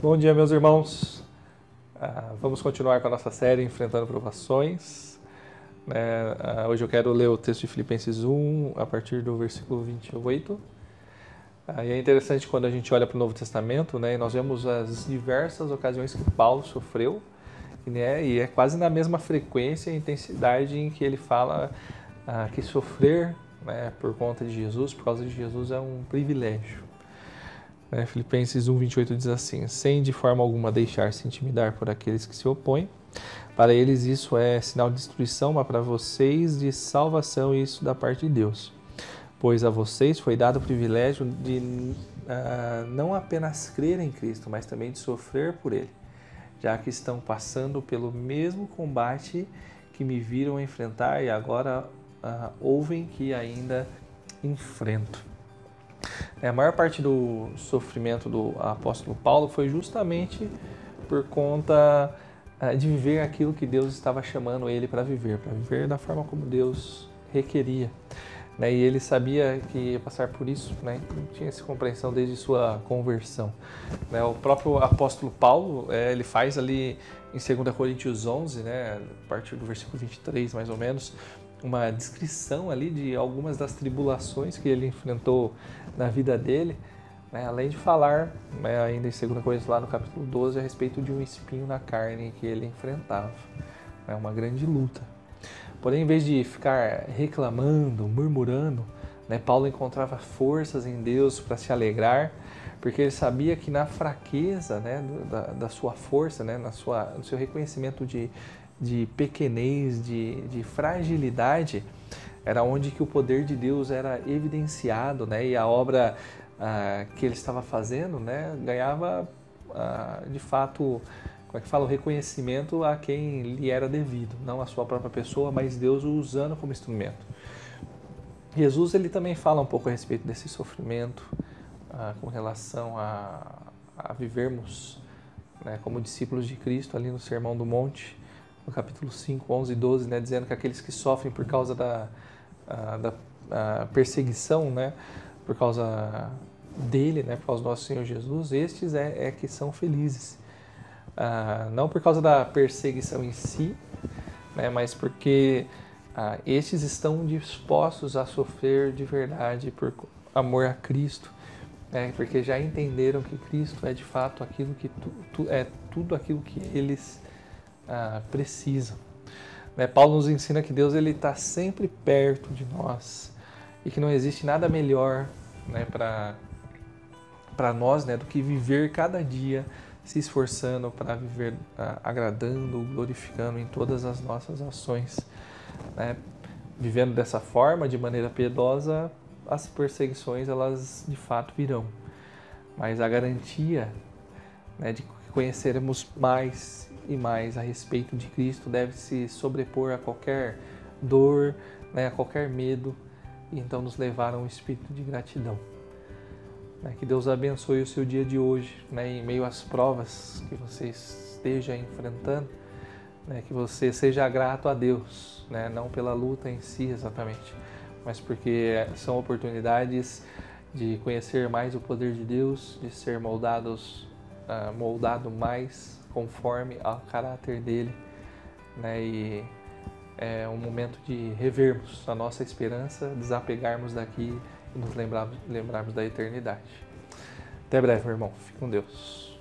Bom dia, meus irmãos. Vamos continuar com a nossa série Enfrentando Provações. Hoje eu quero ler o texto de Filipenses 1, a partir do versículo 28. E é interessante quando a gente olha para o Novo Testamento, né, e nós vemos as diversas ocasiões que Paulo sofreu, né, e é quase na mesma frequência e intensidade em que ele fala que sofrer, né, por conta de Jesus, por causa de Jesus, é um privilégio. Filipenses 1, 28 diz assim: sem de forma alguma deixar-se intimidar por aqueles que se opõem. Para eles isso é sinal de destruição, mas para vocês de salvação, e isso da parte de Deus. Pois a vocês foi dado o privilégio de não apenas crer em Cristo, mas também de sofrer por Ele, já que estão passando pelo mesmo combate que me viram enfrentar e agora ouvem que ainda enfrento. A maior parte do sofrimento do apóstolo Paulo foi justamente por conta de viver aquilo que Deus estava chamando ele para viver da forma como Deus requeria. E ele sabia que ia passar por isso, tinha essa compreensão desde sua conversão. O próprio apóstolo Paulo, ele faz ali em 2 Coríntios 11, a partir do versículo 23 mais ou menos, uma descrição ali de algumas das tribulações que ele enfrentou na vida dele, além de falar ainda em 2 Coríntios, lá no capítulo 12, a respeito de um espinho na carne que ele enfrentava. Uma grande luta. Porém, em vez de ficar reclamando, murmurando, Paulo encontrava forças em Deus para se alegrar, porque ele sabia que na fraqueza da sua força, no seu reconhecimento de pequenez, de fragilidade, era onde que o poder de Deus era evidenciado, e a obra que ele estava fazendo, ganhava de fato, o reconhecimento a quem lhe era devido, não a sua própria pessoa, mas Deus o usando como instrumento. Jesus, ele também fala um pouco a respeito desse sofrimento com relação a vivermos como discípulos de Cristo ali no Sermão do Monte, no capítulo 5, 11 e 12, dizendo que aqueles que sofrem por causa da perseguição, por causa dele, por causa do nosso Senhor Jesus, estes que são felizes. Não por causa da perseguição em si, mas porque estes estão dispostos a sofrer de verdade por amor a Cristo, porque já entenderam que Cristo é de fato aquilo que tudo aquilo que eles precisam. Paulo nos ensina que Deus está sempre perto de nós e que não existe nada melhor para nós do que viver cada dia se esforçando para viver agradando, glorificando em todas as nossas ações. Vivendo dessa forma, de maneira piedosa, as perseguições elas de fato virão. Mas a garantia de que conheceremos mais e mais a respeito de Cristo deve se sobrepor a qualquer dor, a qualquer medo, e então nos levar a um espírito de gratidão. Que Deus abençoe o seu dia de hoje, em meio às provas que você esteja enfrentando, que você seja grato a Deus, não pela luta em si exatamente, mas porque são oportunidades de conhecer mais o poder de Deus, de ser moldado mais conforme ao caráter dele, e é um momento de revermos a nossa esperança, desapegarmos daqui e nos lembrarmos da eternidade. Até breve, meu irmão. Fique com Deus.